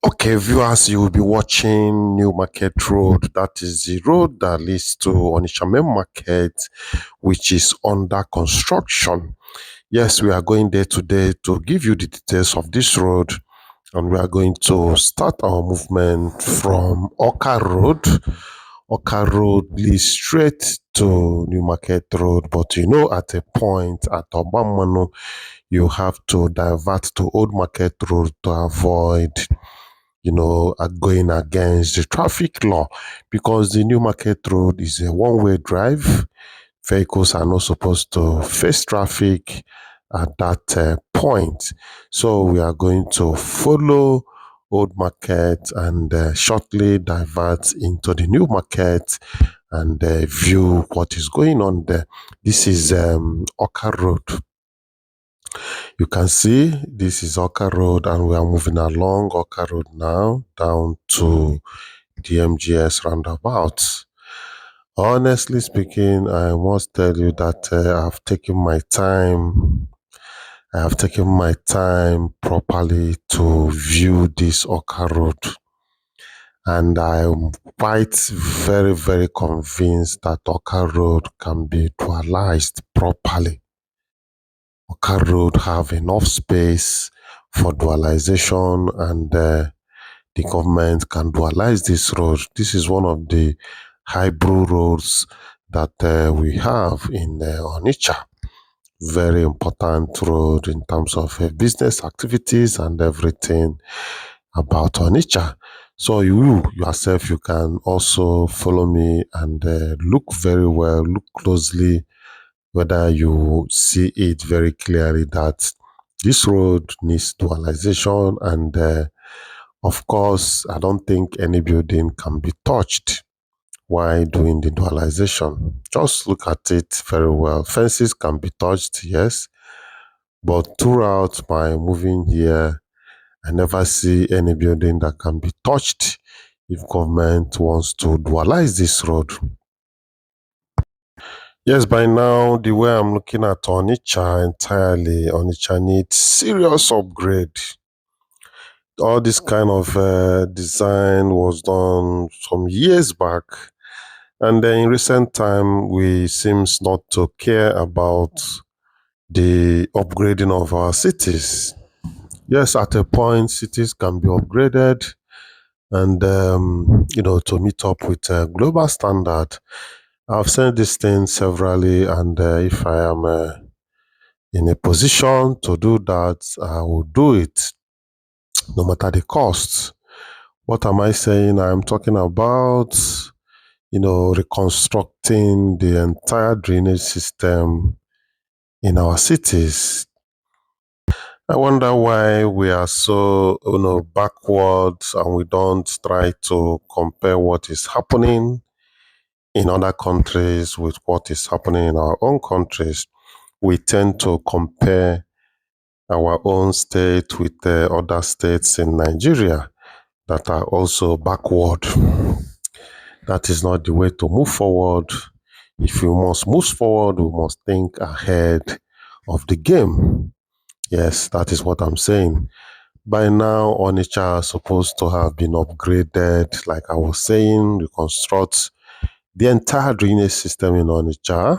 Okay, viewers, you will be watching New Market Road. That is the road that leads to Onitsha Main Market, which is under construction. Yes, we are going there today to give you the details of this road, and we are going to start our movement from Oka Road. Oka Road leads straight to New Market Road, but at a point at Obamano, you have to divert to Old Market Road to avoid going against the traffic law because the New Market Road is a one-way drive. Vehicles are not supposed to face traffic at that point. So we are going to follow Old Market and shortly divert into the New Market and view what is going on there. This is Oka Road. You can see this is Oka Road and we are moving along Oka Road now down to the MGS roundabout. Honestly speaking, I must tell you that I've taken my time. I have taken my time properly to view this Oka Road. And I'm quite very, very convinced that Oka Road can be dualized properly. Oka Road have enough space for dualization and the government can dualize this road. This is one of the hybrid roads that we have in Onitsha. Very important road in terms of business activities and everything about Onitsha. So you yourself, you can also follow me and look very well, look closely, whether you see it very clearly that this road needs dualization and of course, I don't think any building can be touched while doing the dualization. Just look at it very well. Fences can be touched, yes, but throughout my moving here, I never see any building that can be touched if government wants to dualize this road. Yes, by now, the way I'm looking at Onitsha entirely, Onitsha needs serious upgrade. All this kind of design was done some years back, and then in recent time we seems not to care about the upgrading of our cities. Yes, at a point cities can be upgraded and to meet up with a global standard. I've said this thing severally, and if I am in a position to do that, I will do it no matter the cost. What am I saying? I'm talking about, reconstructing the entire drainage system in our cities. I wonder why we are so, backwards and we don't try to compare what is happening in other countries with what is happening in our own countries. We tend to compare our own state with the other states in Nigeria that are also backward. That is not the way to move forward. If we must move forward, we must think ahead of the game. Yes, that is what I'm saying. By now, Onitsha is supposed to have been upgraded, like I was saying, reconstruct the entire drainage system in Onitsha,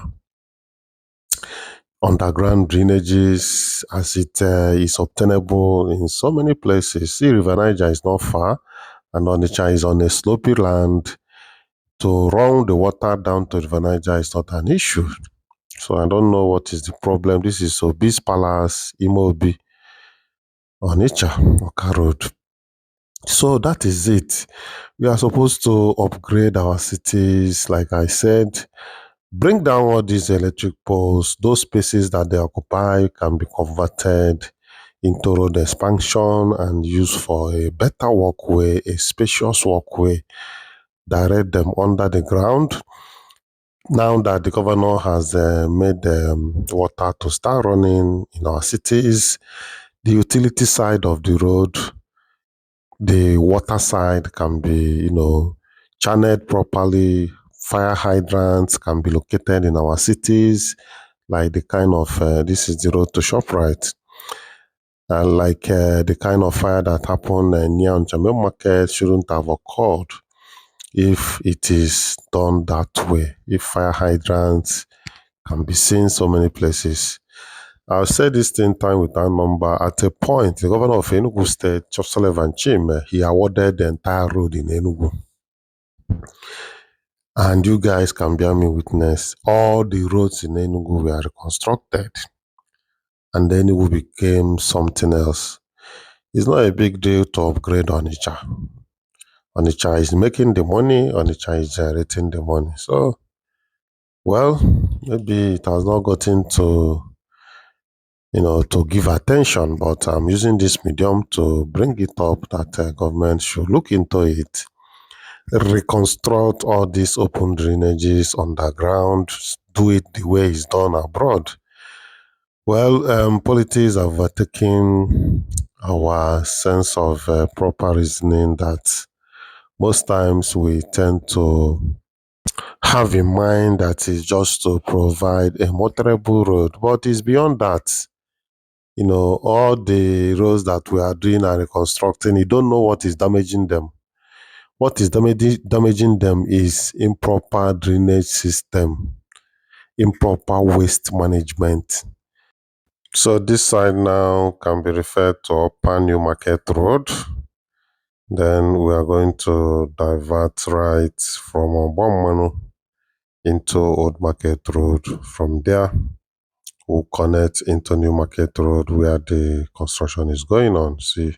underground drainages as it is obtainable in so many places. See, River Niger is not far, and Onitsha is on a slopy land. To run the water down to River Niger is not an issue. So I don't know what is the problem. This is Obi's Palace, Imobi, Onitsha, Oka Road. So that is it. We are supposed to upgrade our cities, like I said, bring down all these electric poles. Those spaces that they occupy can be converted into road expansion and used for a better walkway, a spacious walkway, direct them under the ground. Now that the governor has made water to start running in our cities, the utility side of the road, the water side can be, channeled properly. Fire hydrants can be located in our cities, like the kind of, this is the road to ShopRite. And like the kind of fire that happened near Onitsha Main Market shouldn't have occurred if it is done that way. If fire hydrants can be seen so many places. I've said this thing time with that number. At a point, the governor of Enugu State, Sullivan Chim, he awarded the entire road in Enugu. And you guys can bear me witness, all the roads in Enugu were reconstructed. And then Enugu became something else. It's not a big deal to upgrade Onitsha. Onitsha is making the money, Onitsha is generating the money. So, well, maybe it has not gotten to give attention, but I'm using this medium to bring it up that government should look into it, reconstruct all these open drainages underground, do it the way it's done abroad. Well, politics have overtaken our sense of proper reasoning that most times we tend to have in mind that is just to provide a motorable road, but it's beyond that. All the roads that we are doing and reconstructing, you don't know what is damaging them. What is damaging them is improper drainage system, improper waste management. So this side now can be referred to Upper New Market Road. Then we are going to divert right from Obomanu into Old Market Road. From there, we'll connect into New Market Road where the construction is going on. See,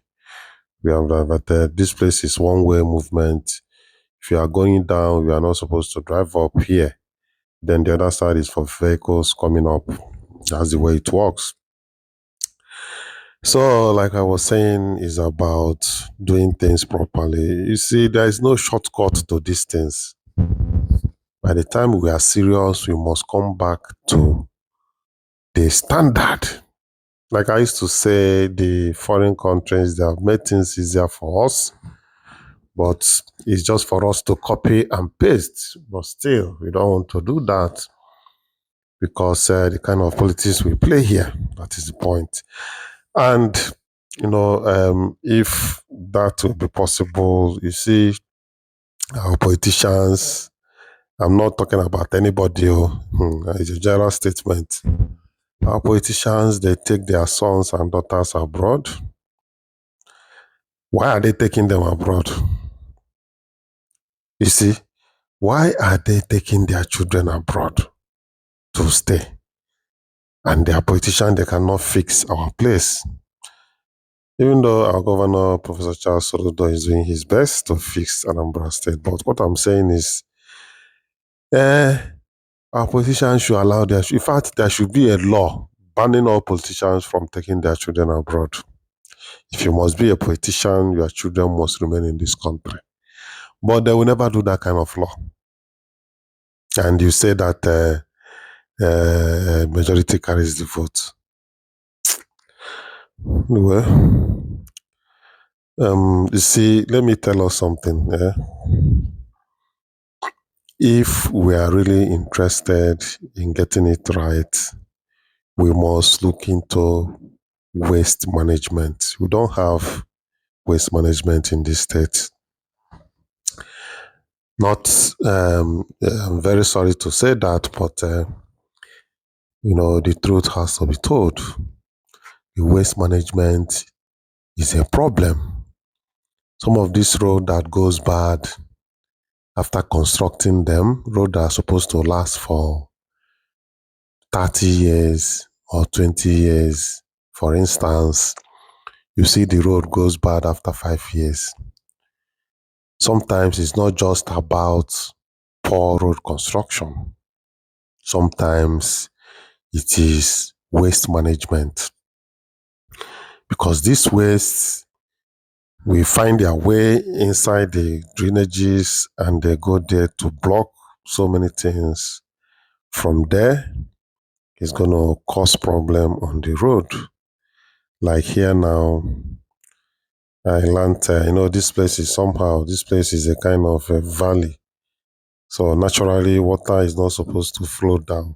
we have diverted. This place is one-way movement. If you are going down, you are not supposed to drive up here. Then the other side is for vehicles coming up. That's the way it works. So, like I was saying, is about doing things properly. You see, there is no shortcut to these things. By the time we are serious, we must come back to the standard. Like I used to say, the foreign countries, they have made things easier for us, but it's just for us to copy and paste. But still, we don't want to do that because the kind of politics we play here, that is the point. And, if that will be possible, you see, our politicians, I'm not talking about anybody, it's a general statement. Our politicians, they take their sons and daughters abroad. Why are they taking them abroad? You see, why are they taking their children abroad to stay? And their politicians, they cannot fix our place. Even though our governor, Professor Charles Soludo, is doing his best to fix Anambra State. But what I'm saying is, our politicians should allow in fact, there should be a law banning all politicians from taking their children abroad. If you must be a politician, your children must remain in this country. But they will never do that kind of law. And you say that majority carries the vote. Well, you see, let me tell us something. If we are really interested in getting it right, we must look into waste management. We don't have waste management in this state. I'm very sorry to say that, but the truth has to be told. The waste management is a problem. Some of this road that goes bad after constructing them, road that are supposed to last for 30 years or 20 years, for instance, you see the road goes bad after 5 years. Sometimes it's not just about poor road construction. Sometimes it is waste management. Because these wastes will find their way inside the drainages and they go there to block so many things. From there, it's going to cause problem on the road. Like here now, I learned, this place is a kind of a valley. So naturally, water is not supposed to flow down.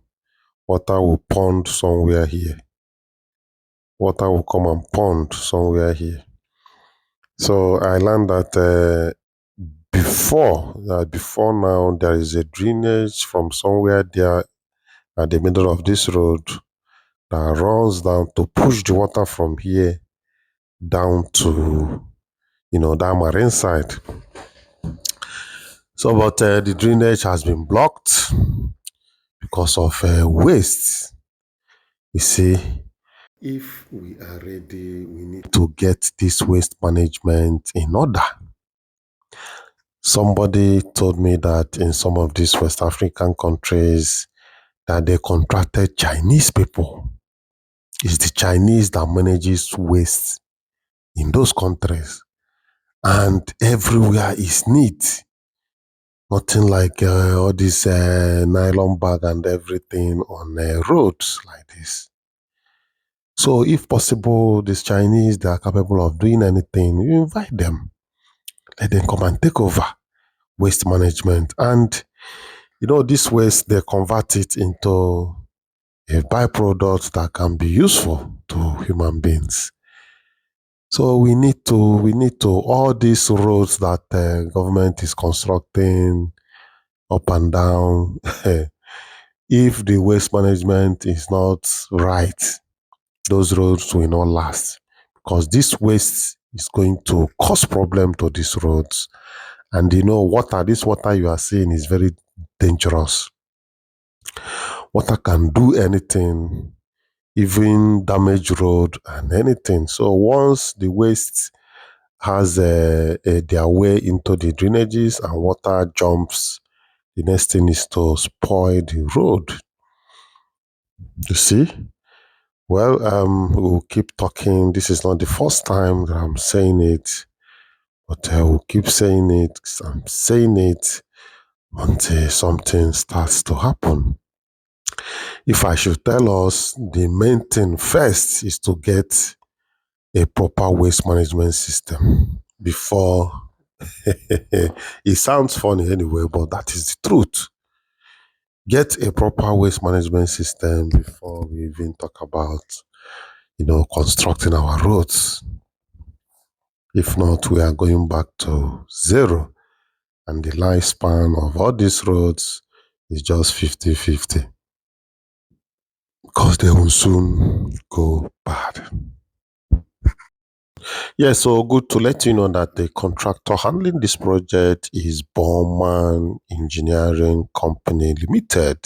Water will pond somewhere here. water will come and pond somewhere here. So I learned that before now, there is a drainage from somewhere there at the middle of this road that runs down to push the water from here down to, that marine side. So, but the drainage has been blocked because of waste. You see, if we are ready, we need to get this waste management in order. Somebody told me that in some of these West African countries that they contracted Chinese people. It's the Chinese that manages waste in those countries. And everywhere is neat. Nothing like all this nylon bag and everything on roads like this. So if possible, these Chinese, they are capable of doing anything, you invite them. Let them come and take over waste management. And, this waste, they convert it into a byproduct that can be useful to human beings. So we need to, all these roads that government is constructing up and down, if the waste management is not right, those roads will not last because this waste is going to cause problem to these roads. And this water you are seeing is very dangerous. Water can do anything, even damage road and anything. So once the waste has their way into the drainages and water jumps, the next thing is to spoil the road. You see? Well, we'll keep talking. This is not the first time that I'm saying it, but I will keep saying it. I'm saying it until something starts to happen. If I should tell us, the main thing first is to get a proper waste management system before. It sounds funny anyway, but that is the truth. Get a proper waste management system before we even talk about, constructing our roads. If not, we are going back to zero. And the lifespan of all these roads is just 50-50 because they will soon go bad. Yeah, so good to let you know that the contractor handling this project is Bowman Engineering Company Limited.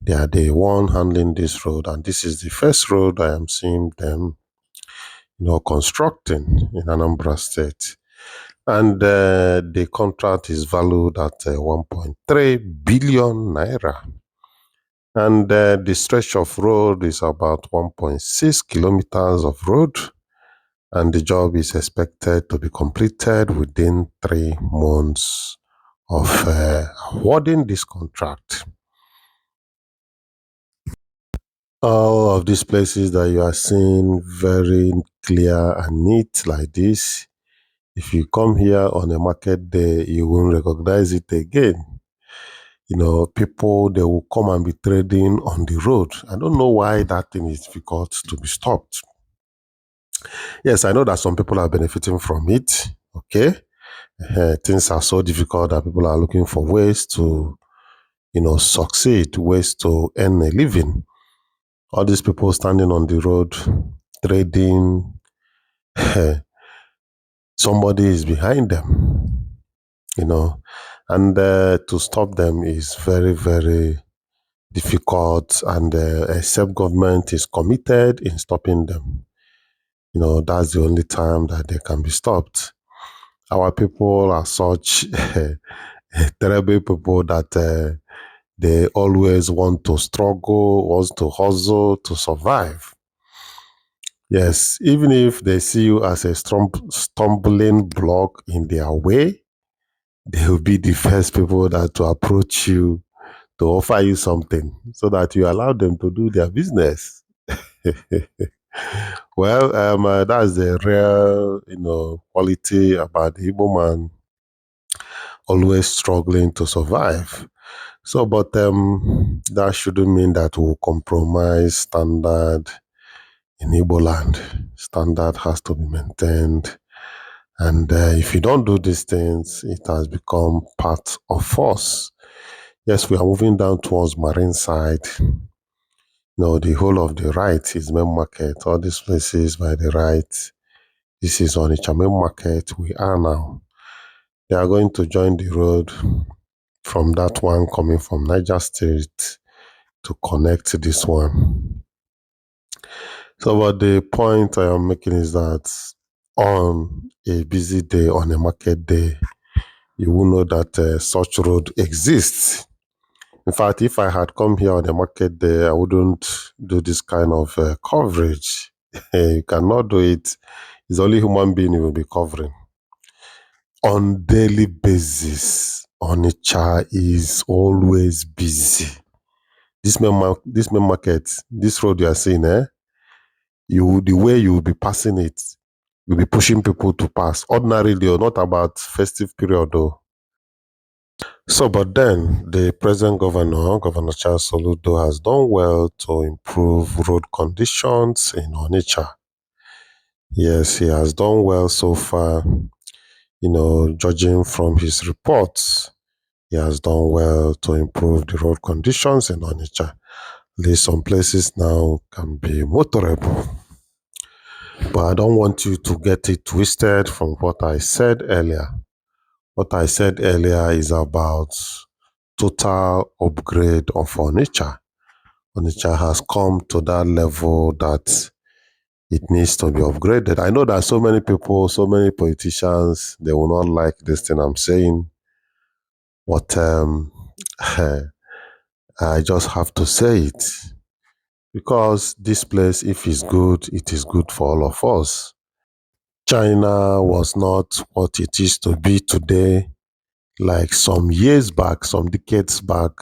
They are the one handling this road, and this is the first road I am seeing them, constructing in Anambra State. And the contract is valued at 1.3 billion naira. And the stretch of road is about 1.6 kilometers of road. And the job is expected to be completed within 3 months of awarding this contract. All of these places that you are seeing very clear and neat like this, if you come here on a market day, you won't recognize it again. People, they will come and be trading on the road. I don't know why that thing is difficult to be stopped. Yes, I know that some people are benefiting from it. Okay. Things are so difficult that people are looking for ways to, succeed, ways to earn a living. All these people standing on the road, trading, somebody is behind them, and to stop them is very, very difficult. And except government is committed in stopping them, that's the only time that they can be stopped. Our people are such terrible people that they always want to struggle, wants to hustle to survive. Yes, even if they see you as a stumbling block in their way, they will be the first people that to approach you to offer you something so that you allow them to do their business. Well, that's the real, quality about the Igbo man, always struggling to survive. So, but that shouldn't mean that we'll compromise standard in Igbo land. Standard has to be maintained. And if you don't do these things, it has become part of us. Yes, we are moving down towards marine side. The whole of the right is main market. All these places by the right. This is Onitsha Main Market. We are now. They are going to join the road from that one coming from Niger State to connect this one. So, but the point I am making is that on a busy day, on a market day, you will know that such road exists. In fact, if I had come here on a market day, I wouldn't do this kind of coverage. You cannot do it. It's only human being you will be covering. On daily basis, Onitsha is always busy. This main market, this road you are seeing, the way you will be passing it, you'll be pushing people to pass. Ordinarily, or not about festive period though. So, but then the present governor, Governor Charles Soludo, has done well to improve road conditions in Onitsha. Yes, he has done well so far. Judging from his reports, he has done well to improve the road conditions in Onitsha. At least some places now can be motorable. But I don't want you to get it twisted from what I said earlier. What I said earlier is about total upgrade of Onitsha. Onitsha has come to that level that it needs to be upgraded. I know that so many people, so many politicians, they will not like this thing I'm saying. But I just have to say it. Because this place, if it's good, it is good for all of us. China was not what it is to be today. Like some years back, some decades back,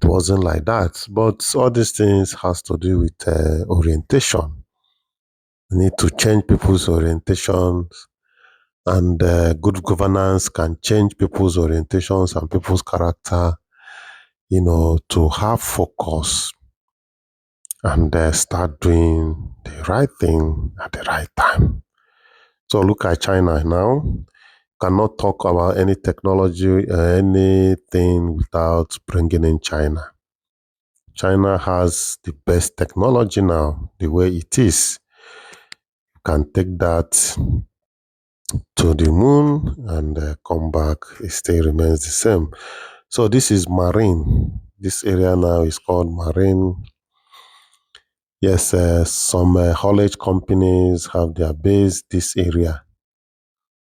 it wasn't like that. But all these things has to do with orientation. We need to change people's orientations, and good governance can change people's orientations and people's character, to have focus and start doing the right thing at the right time. So look at China now. Cannot talk about any technology, anything without bringing in China. China has the best technology now, the way it is. You can take that to the moon and come back, it still remains the same. So this is marine. This area now is called marine. Yes, some haulage companies have their base this area.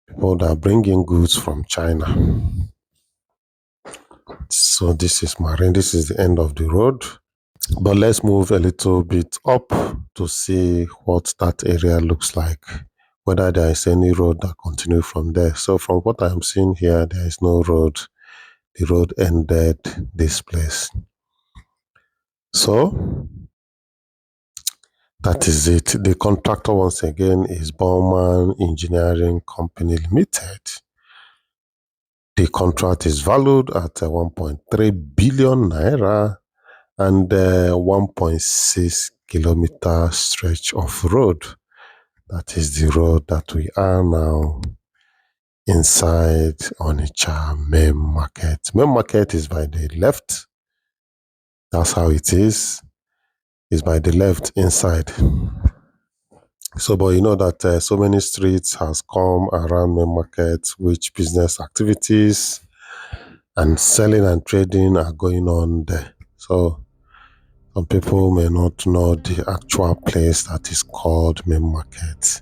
People that are bringing goods from China. So this is marine. This is the end of the road. But let's move a little bit up to see what that area looks like, whether there is any road that continues from there. So from what I'm seeing here, there is no road. The road ended this place. So that is it. The contractor once again is Bowman Engineering Company Limited. The contract is valued at 1.3 billion naira and 1.6 kilometer stretch of road. That is the road that we are now inside Onitsha Main Market. Main Market is by the left. That's how it is. It's by the left inside. So, but you know that so many streets has come around Main Market, which business activities and selling and trading are going on there. So some people may not know the actual place that is called Main Market.